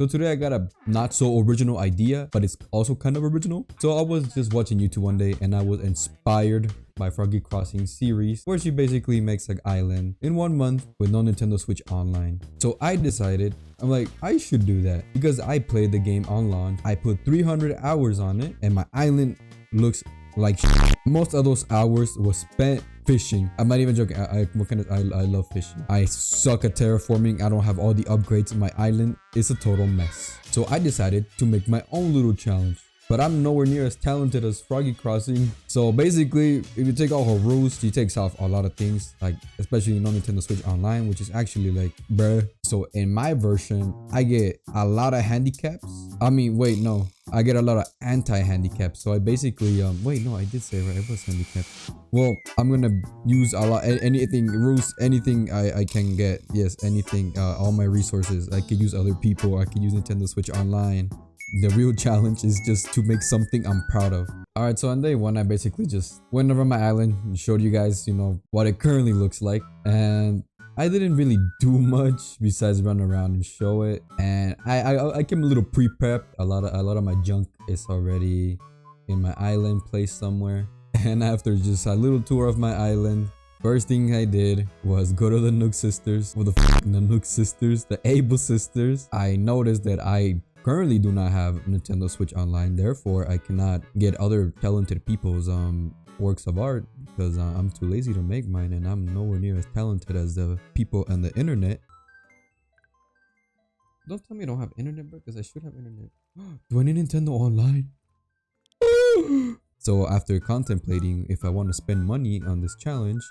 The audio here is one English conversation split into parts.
So today I got a not so original idea, but it's also kind of original. So I was just watching YouTube one day and I was inspired by froggycrossing series, where she basically makes an island in 1 month with no Nintendo Switch Online. So I decided, I'm like, I should do that because I played the game on launch. I put 300 hours on it and my island looks like shit. Most of those hours was spent fishing. I'm not even joking. I love fishing. I suck at terraforming. I don't have all the upgrades. My island is a total mess. So I decided to make my own little challenge. But I'm nowhere near as talented as froggycrossing. So basically, if you take all her rules, she takes off a lot of things, like especially no Nintendo Switch Online, which is actually like bruh. So in my version, I get a lot of handicaps. I mean, wait, no, I get a lot of anti-handicaps. So I basically wait, no, I did say right, it was handicapped. Well, I'm gonna use a lot, anything rules, anything I can get. Yes, anything, all my resources. I could use other people. I could use Nintendo Switch Online. The real challenge is just to make something I'm proud of. Alright, so on day one, I basically just went over my island and showed you guys, you know, what it currently looks like. And I didn't really do much besides run around and show it. And I came a little pre-prepped. A lot of my junk is already in my island place somewhere. And after just a little tour of my island, first thing I did was go to the Nook Sisters. Well, the Nook Sisters, the Able Sisters. I noticed that I currently do not have Nintendo Switch Online, therefore I cannot get other talented people's works of art because I'm too lazy to make mine, and I'm nowhere near as talented as the people on the internet. Don't tell me I don't have internet, bro, because I should have internet. Do I need Nintendo Online? So after contemplating if I want to spend money on this challenge,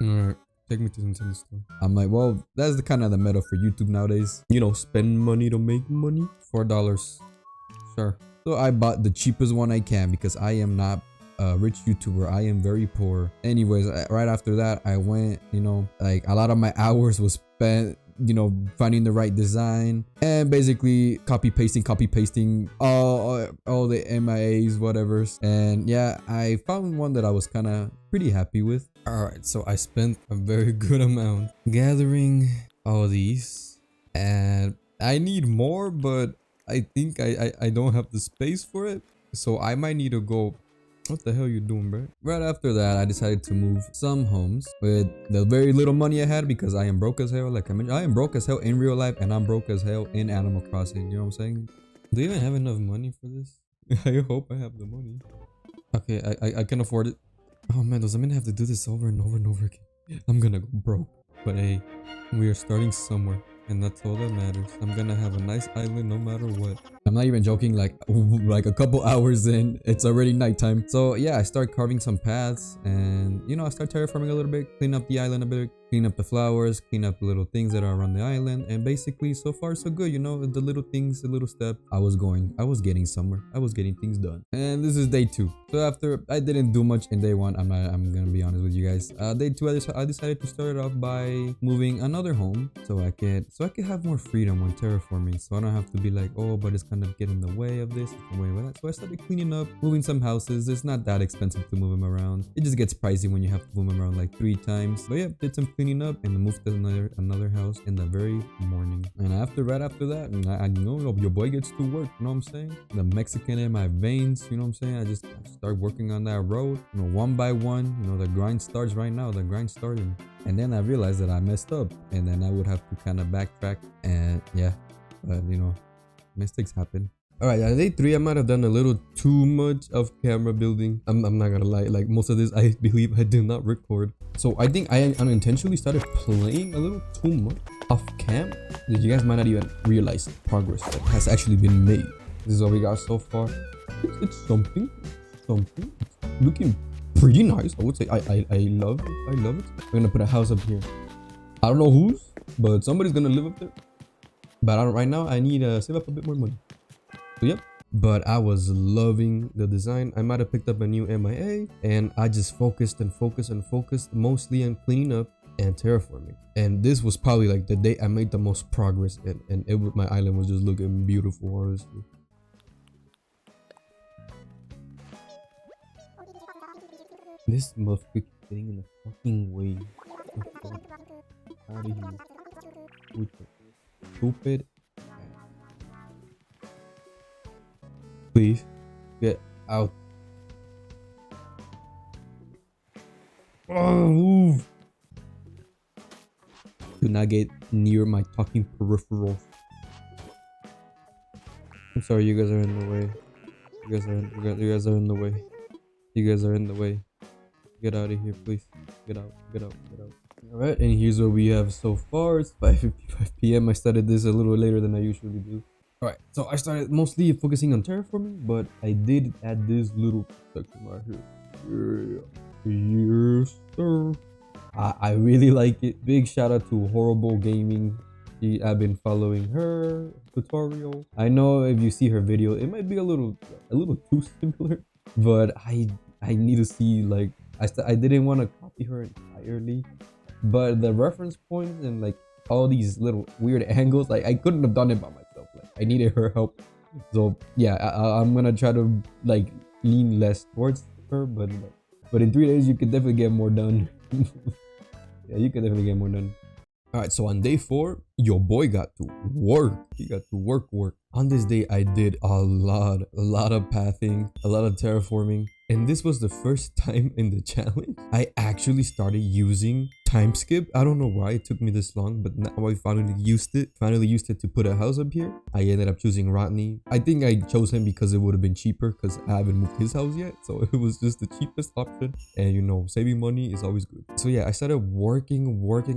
alright, take me to the Nintendo store. I'm like, well, that's the kind of the meta for YouTube nowadays. You know, spend money to make money. $4. Sure. So I bought the cheapest one I can because I am not a rich YouTuber. I am very poor. Anyways, right after that, I went, you know, like a lot of my hours was spent, you know, finding the right design and basically copy pasting all the MIAs, whatevers. And yeah, I found one that I was kind of pretty happy with. All right, so I spent a very good amount gathering all these, and I need more, but I think I don't have the space for it, so I might need to go. What the hell you doing, bro? Right after that, I decided to move some homes with the very little money I had because I am broke as hell. Like I mentioned, I am broke as hell in real life and I'm broke as hell in Animal Crossing. You know what I'm saying? Do you even have enough money for this? I hope I have the money. Okay, I can afford it. Oh man, does that mean I have to do this over and over and over again? I'm gonna go broke. But hey, we are starting somewhere. And that's all that matters. I'm gonna have a nice island no matter what. I'm not even joking, like a couple hours in, it's already nighttime. So yeah, I start carving some paths and, you know, I start terraforming a little bit, clean up the island a bit, clean up the flowers, clean up the little things that are around the island. And basically, so far so good, you know, the little things, the little step. I was getting somewhere. I was getting things done. And this is day 2. So after I didn't do much in day 1, I'm gonna be honest with you guys. Day 2, I decided to start it off by moving another home so I could have more freedom when terraforming, so I don't have to be like, oh, but it's kind of getting in the way of this, in the way of that. So I started cleaning up, moving some houses. It's not that expensive to move them around. It just gets pricey when you have to move them around like 3 times. But yeah, did some cleaning up and moved to another house in the very morning. And right after that, I know your boy gets to work. You know what I'm saying? The Mexican in my veins. You know what I'm saying? I just start working on that road. You know, one by one. You know, the grind starts right now. The grind starting. And then I realized that I messed up, and then I would have to kind of backtrack, and yeah, but you know, mistakes happen. All right, day 3, I might have done a little too much of camera building. I'm not gonna lie, like most of this I believe I did not record. So I think I unintentionally started playing a little too much off cam. You guys might not even realize the progress that has actually been made. This is what we got so far. It's something. It's looking pretty nice, I would say. I love it. I'm gonna put a house up here. I don't know whose, but somebody's gonna live up there. But right now I need to save up a bit more money. So yep. But I was loving the design. I might have picked up a new MIA, and I just focused mostly on cleaning up and terraforming. And this was probably like the day I made the most progress, and my island was just looking beautiful, honestly. This motherfucker keeps getting in the fucking way. Out of here. Stupid. Please get out. Oh, move. Do not get near my talking peripherals. I'm sorry, you guys are in the way. You guys are in the way. You guys are in the way. Get out of here, please. Get out. Get out. Get out. All right, and here's what we have so far. It's 5:55 p.m. I started this a little later than I usually do. All right, so I started mostly focusing on terraforming, but I did add this little section right here. Yeah. Yes, sir. I really like it. Big shout out to Horrible Gaming. I've been following her tutorial. I know if you see her video, it might be a little too similar, but I need to see, like, I didn't want to copy her entirely, but the reference points and like all these little weird angles, like I couldn't have done it by myself. Like I needed her help. So yeah, I'm gonna try to like lean less towards her, but in 3 days you could definitely get more done. Yeah, you could definitely get more done. All right, so on day 4, your boy got to work. He got to work. On this day, I did a lot of pathing, a lot of terraforming, and this was the first time in the challenge I actually started using time skip. I don't know why it took me this long, but now I finally used it to put a house up here. I ended up choosing Rodney. I think I chose him because it would have been cheaper because I haven't moved his house yet, so it was just the cheapest option, and you know, saving money is always good. So yeah, I started working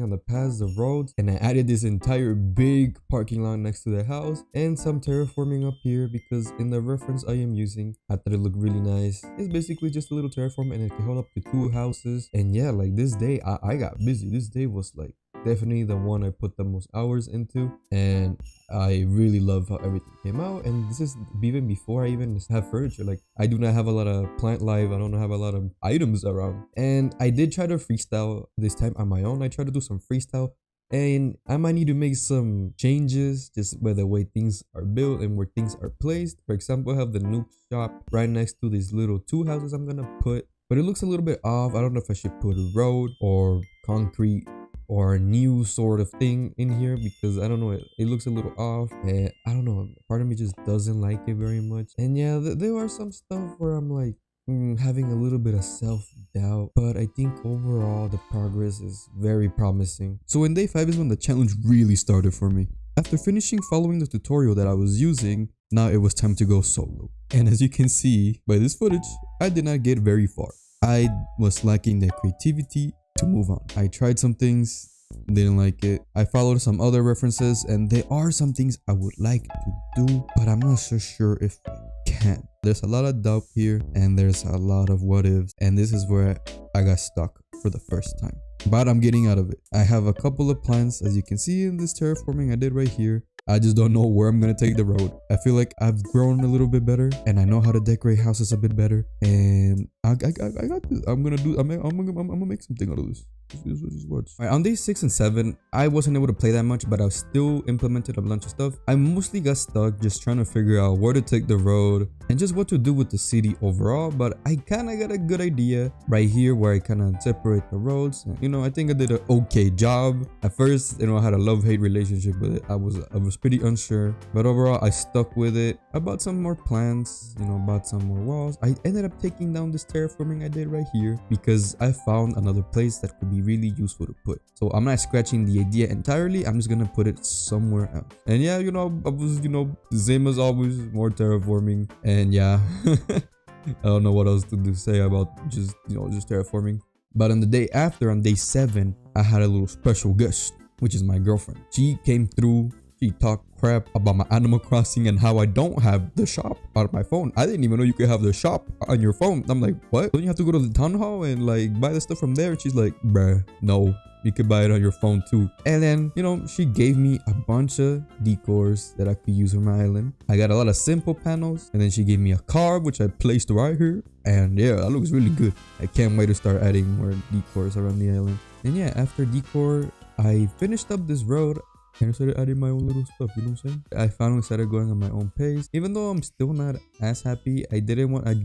on the paths, the roads, and I added this entire big parking lot next to the house and some terraforming up here because in the reference I am using, I thought it looked really nice. It's basically just a little terraform and it can hold up to 2 houses. And yeah, like this day I got busy. This day was like definitely the one I put the most hours into, and I really love how everything came out. And this is even before I even have furniture. Like I do not have a lot of plant life. I don't have a lot of items around, and I did try to freestyle this time on my own. I tried to do some freestyle, and I might need to make some changes just by the way things are built and where things are placed. For example, I have the noob shop right next to these little 2 houses I'm gonna put, but it looks a little bit off. I don't know if I should put a road or concrete or a new sort of thing in here because I don't know, it looks a little off, and I don't know, part of me just doesn't like it very much. And yeah, there are some stuff where I'm like having a little bit of self-doubt, but I think overall the progress is very promising. So in day 5 is when the challenge really started for me. After finishing following the tutorial that I was using, now it was time to go solo. And as you can see by this footage, I did not get very far. I was lacking the creativity to move on. I tried some things, didn't like it. I followed some other references, and there are some things I would like to do, but I'm not so sure if I can. There's a lot of doubt here, and there's a lot of what ifs, and this is where I got stuck for the first time. But I'm getting out of it. I have a couple of plans, as you can see in this terraforming I did right here. I just don't know where I'm gonna take the road. I feel like I've grown a little bit better, and I know how to decorate houses a bit better. And I got this. I'm gonna make something out of this. Just watch. All right, on day 6 and 7, I wasn't able to play that much, but I still implemented a bunch of stuff. I mostly got stuck just trying to figure out where to take the road and just what to do with the city overall. But I kind of got a good idea right here where I kind of separate the roads. And, you know, I think I did an okay job. At first, you know, I had a love-hate relationship with it. I was pretty unsure, but overall I stuck with it. I bought some more plants, you know, bought some more walls. I ended up taking down this terraforming I did right here because I found another place that could be really useful to put. So I'm not scratching the idea entirely. I'm just gonna put it somewhere else. And yeah, you know, I was, you know, the same as always, more terraforming. And yeah, I don't know what else to say about just, you know, just terraforming. But on the day after, on day 7, I had a little special guest, which is my girlfriend. She came through. She talked crap about my Animal Crossing and how I don't have the shop on my phone. I didn't even know you could have the shop on your phone. I'm like, what? Don't you have to go to the town hall and like buy the stuff from there? And she's like, bruh, no, you could buy it on your phone too. And then, you know, she gave me a bunch of decors that I could use on my island. I got a lot of simple panels, and then she gave me a card which I placed right here. And yeah, that looks really good. I can't wait to start adding more decors around the island. And yeah, after decor, I finished up this road and I started adding my own little stuff, you know what I'm saying? I finally started going on my own pace. Even though I'm still not as happy, I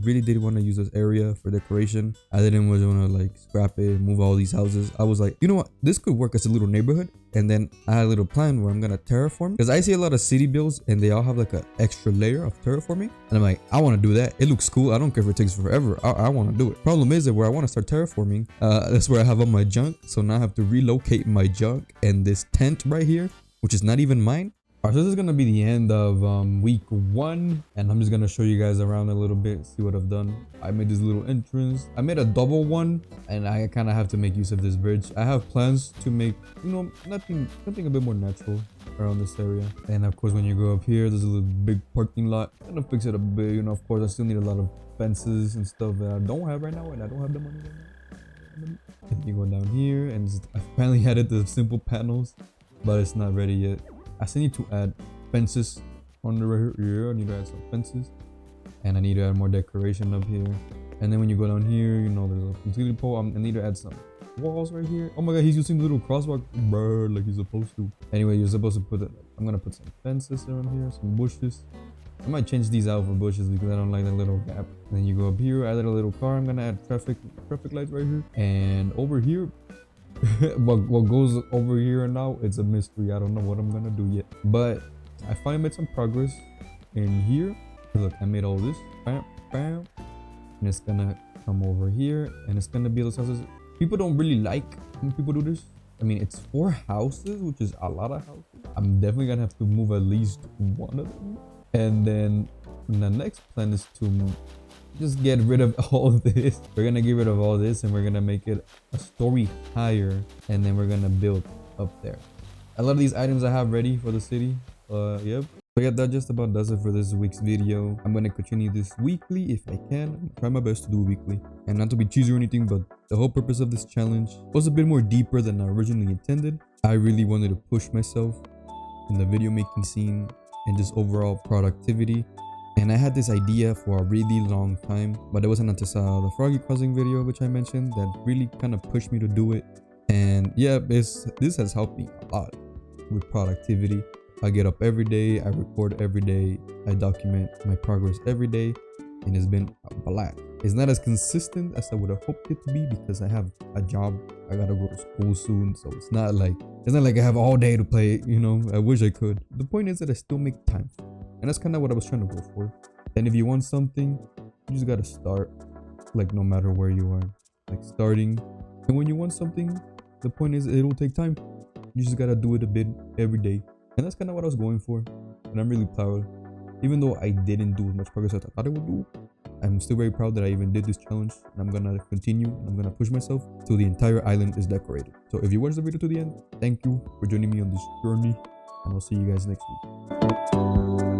really did want to use this area for decoration. I didn't want to like scrap it and move all these houses. I was like, you know what? This could work as a little neighborhood, And then I had a little plan where I'm gonna terraform, because I see a lot of city builds and they all have like an extra layer of terraforming, and I'm like, I want to do that. It looks cool. I don't care if it takes forever. I want to do it. Problem is that where I want to start terraforming, that's where I have all my junk. So now I have to relocate my junk, and this tent right here, which is not even mine. Alright, so this is gonna be the end of week 1, and I'm just gonna show you guys around a little bit, see what I've done. I made this little entrance. I made a double one, and I kind of have to make use of this bridge. I have plans to make, you know, something a bit more natural around this area. And of course, when you go up here, there's a little big parking lot. I'm gonna fix it a bit, you know. Of course, I still need a lot of fences and stuff that I don't have right now, and I don't have the money right now. And you go down here, and I finally added the simple panels, but it's not ready yet. I still need to add fences on the right here. I need to add some fences, and I need to add more decoration up here. And then when you go down here, you know, there's a utility pole. I need to add some walls right here. Oh my god, he's using the little crosswalk, bro, like he's supposed to. Anyway, you're supposed to put it. I'm gonna put some fences around here, some bushes. I might change these out for bushes because I don't like that little gap. And then you go up here, add a little car. I'm gonna add traffic lights right here, and over here. what goes over here now, it's a mystery. I don't know what I'm gonna do yet, but I finally made some progress in here. Look, I made all this, bam, bam, and it's gonna come over here, and it's gonna be those houses. People don't really like when people do this. I mean, it's 4 houses, which is a lot of houses. I'm definitely gonna have to move at least one of them, and then the next plan is to just get rid of all this. We're gonna get rid of all this, and we're gonna make it a story higher, and then we're gonna build up there. A lot of these items I have ready for the city. Yep. So yeah, that just about does it for this week's video. I'm gonna continue this weekly if I can. I'm try my best to do weekly, and not to be cheesy or anything, but the whole purpose of this challenge was a bit more deeper than I originally intended. I really wanted to push myself in the video making scene and just overall productivity. And I had this idea for a really long time, but it wasn't until the froggycrossing video, which I mentioned, that really kind of pushed me to do it. And yeah, this has helped me a lot with productivity. I get up every day, I record every day, I document my progress every day, and it's been a blast. It's not as consistent as I would have hoped it to be because I have a job. I gotta go to school soon, so it's not like I have all day to play, you know. I wish I could. The point is that I still make time for it. And that's kind of what I was trying to go for. And if you want something, you just gotta start, like no matter where you are, like starting. And when you want something, the point is it'll take time. You just gotta do it a bit every day. And that's kind of what I was going for. And I'm really proud. Even though I didn't do as much progress as I thought I would do, I'm still very proud that I even did this challenge. And I'm gonna continue, and I'm gonna push myself till the entire island is decorated. So if you watched the video to the end, thank you for joining me on this journey. And I'll see you guys next week.